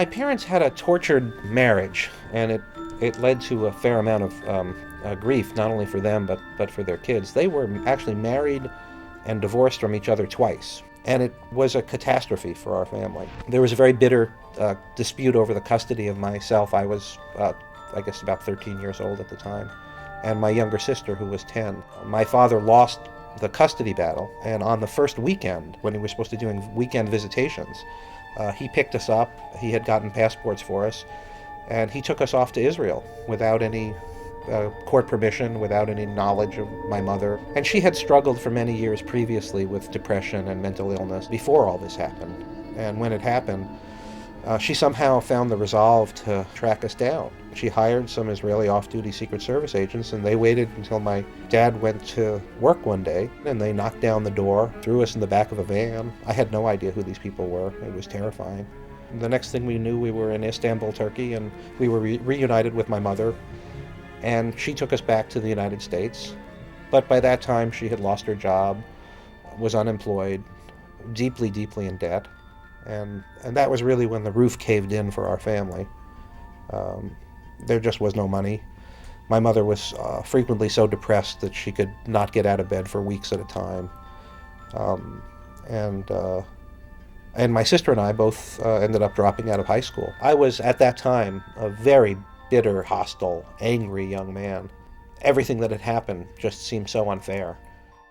My parents had a tortured marriage, and it led to a fair amount of grief, not only for them, but for their kids. They were actually married and divorced from each other twice, and it was a catastrophe for our family. There was a very bitter dispute over the custody of myself. I was, I guess, about 13 years old at the time, and my younger sister, who was 10. My father lost the custody battle, and on the first weekend, when he was supposed to be doing weekend visitations, he picked us up. He had gotten passports for us, and he took us off to Israel without any court permission, without any knowledge of my mother. And she had struggled for many years previously with depression and mental illness before all this happened. And when it happened, she somehow found the resolve to track us down. She hired some Israeli off-duty Secret Service agents, and they waited until my dad went to work one day, and they knocked down the door, threw us in the back of a van. I had no idea who these people were. It was terrifying. The next thing we knew, we were in Istanbul, Turkey, and we were reunited with my mother, and she took us back to the United States. But by that time, she had lost her job, was unemployed, deeply, deeply in debt. And that was really when the roof caved in for our family. There just was no money. My mother was frequently so depressed that she could not get out of bed for weeks at a time. And my sister and I both ended up dropping out of high school. I was, at that time, a very bitter, hostile, angry young man. Everything that had happened just seemed so unfair.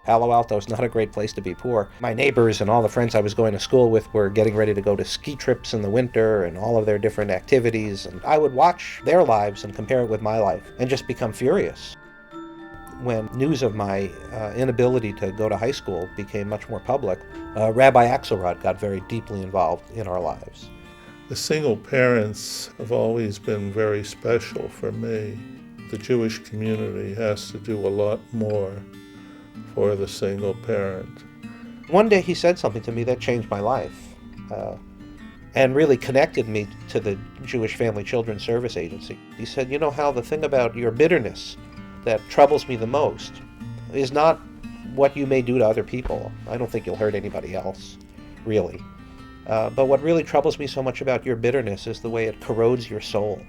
Palo Alto is not a great place to be poor. My neighbors and all the friends I was going to school with were getting ready to go to ski trips in the winter and all of their different activities, and I would watch their lives and compare it with my life and just become furious. When news of my inability to go to high school became much more public, Rabbi Axelrod got very deeply involved in our lives. The single parents have always been very special for me. The Jewish community has to do a lot more for the single parent. One day he said something to me that changed my life and really connected me to the Jewish Family Children's Service Agency. He said, "You know, Hal, the thing about your bitterness that troubles me the most is not what you may do to other people. I don't think you'll hurt anybody else, really. But what really troubles me so much about your bitterness is the way it corrodes your soul."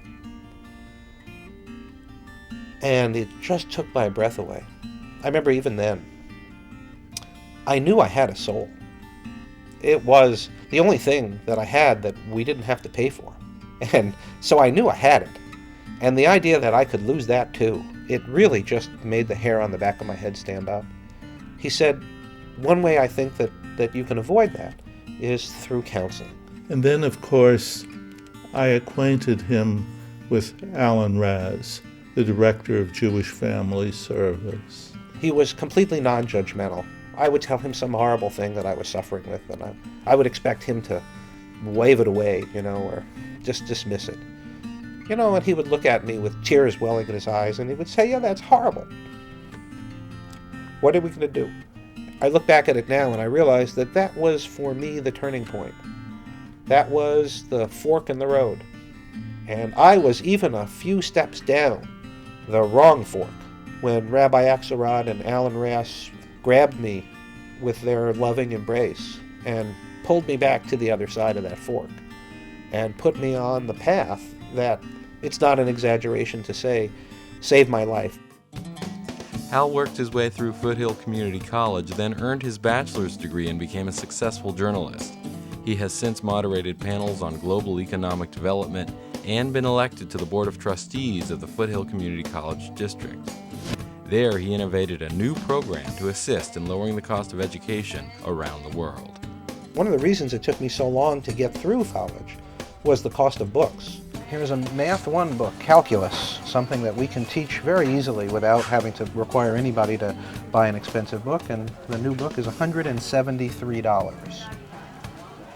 And it just took my breath away. I remember even then, I knew I had a soul. It was the only thing that I had that we didn't have to pay for. And so I knew I had it. And the idea that I could lose that too, it really just made the hair on the back of my head stand up. He said, one way I think that you can avoid that is through counseling. And then, of course, I acquainted him with Alan Raz, the director of Jewish Family Service. He was completely non-judgmental. I would tell him some horrible thing that I was suffering with, and I would expect him to wave it away, or just dismiss it. And he would look at me with tears welling in his eyes, and he would say, "Yeah, that's horrible. What are we going to do?" I look back at it now, and I realize that was, for me, the turning point. That was the fork in the road. And I was even a few steps down the wrong fork when Rabbi Axelrod and Alan Raz grabbed me with their loving embrace and pulled me back to the other side of that fork and put me on the path that, it's not an exaggeration to say, saved my life. Hal worked his way through Foothill Community College, then earned his bachelor's degree and became a successful journalist. He has since moderated panels on global economic development and been elected to the Board of Trustees of the Foothill Community College District. There, he innovated a new program to assist in lowering the cost of education around the world. One of the reasons it took me so long to get through college was the cost of books. Here's a Math 1 book, Calculus, something that we can teach very easily without having to require anybody to buy an expensive book, and the new book is $173.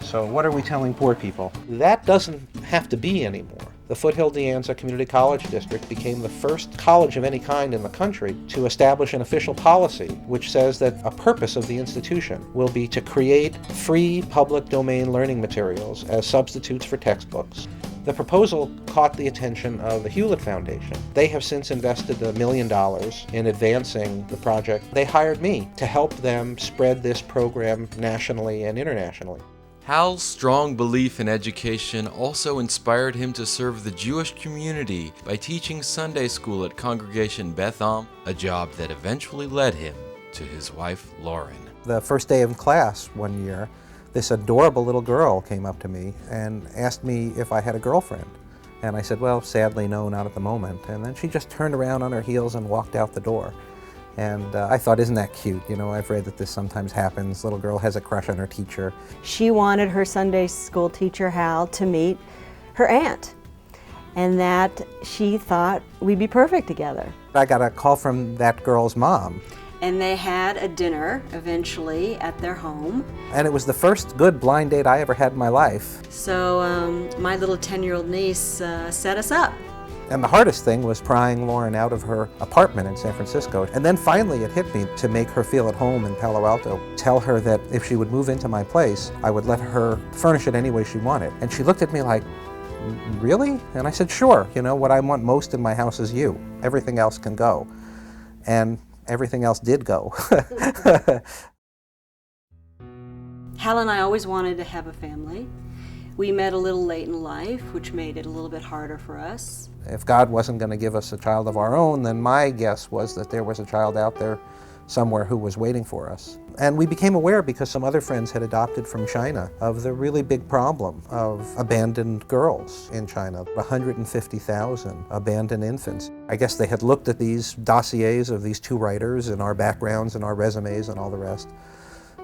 So what are we telling poor people? That doesn't have to be anymore. The Foothill De Anza Community College District became the first college of any kind in the country to establish an official policy which says that a purpose of the institution will be to create free public domain learning materials as substitutes for textbooks. The proposal caught the attention of the Hewlett Foundation. They have since invested $1 million in advancing the project. They hired me to help them spread this program nationally and internationally. Hal's strong belief in education also inspired him to serve the Jewish community by teaching Sunday school at Congregation Beth Am, a job that eventually led him to his wife, Lauren. The first day of class one year, this adorable little girl came up to me and asked me if I had a girlfriend. And I said, well, sadly, no, not at the moment. And then she just turned around on her heels and walked out the door. And I thought, isn't that cute? You know, I've read that this sometimes happens. Little girl has a crush on her teacher. She wanted her Sunday school teacher, Hal, to meet her aunt, and that she thought we'd be perfect together. I got a call from that girl's mom. And they had a dinner eventually at their home. And it was the first good blind date I ever had in my life. So my little 10-year-old niece set us up. And the hardest thing was prying Lauren out of her apartment in San Francisco. And then finally it hit me to make her feel at home in Palo Alto. Tell her that if she would move into my place, I would let her furnish it any way she wanted. And she looked at me like, really? And I said, sure. You know, what I want most in my house is you. Everything else can go. And everything else did go. Hal and I always wanted to have a family. We met a little late in life, which made it a little bit harder for us. If God wasn't going to give us a child of our own, then my guess was that there was a child out there somewhere who was waiting for us. And we became aware, because some other friends had adopted from China, of the really big problem of abandoned girls in China. 150,000 abandoned infants. I guess they had looked at these dossiers of these two writers and our backgrounds and our resumes and all the rest.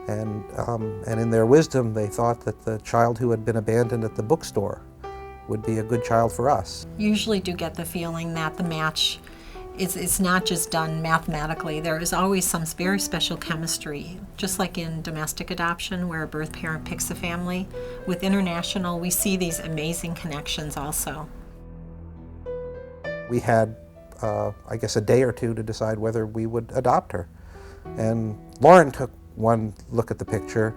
And in their wisdom, they thought that the child who had been abandoned at the bookstore would be a good child for us. Usually do get the feeling that the match it's not just done mathematically. There is always some very special chemistry, just like in domestic adoption where a birth parent picks a family. With international, we see these amazing connections also. We had, I guess, a day or two to decide whether we would adopt her. And Lauren took one look at the picture,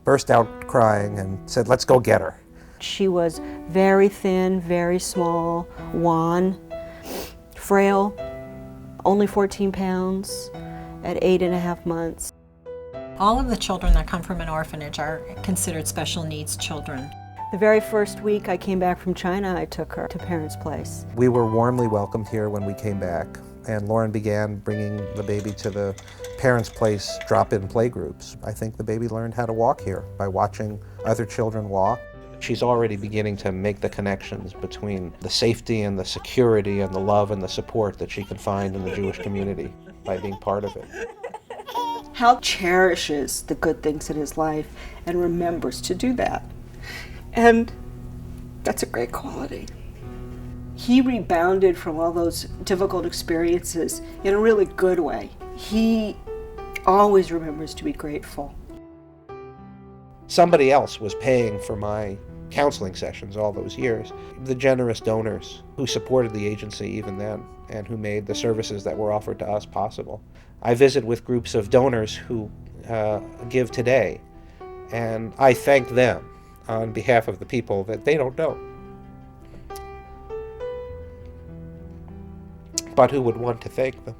burst out crying and said, let's go get her. She was very thin, very small, wan, frail, only 14 pounds at 8.5 months. All of the children that come from an orphanage are considered special needs children. The very first week I came back from China, I took her to Parents' Place. We were warmly welcomed here when we came back, and Lauren began bringing the baby to the Parents' Place drop-in playgroups. I think the baby learned how to walk here by watching other children walk. She's already beginning to make the connections between the safety and the security and the love and the support that she can find in the Jewish community by being part of it. Hal cherishes the good things in his life and remembers to do that. And that's a great quality. He rebounded from all those difficult experiences in a really good way. He always remembers to be grateful. Somebody else was paying for my counseling sessions all those years. The generous donors who supported the agency even then and who made the services that were offered to us possible. I visit with groups of donors who give today, and I thank them on behalf of the people that they don't know, but who would want to thank them.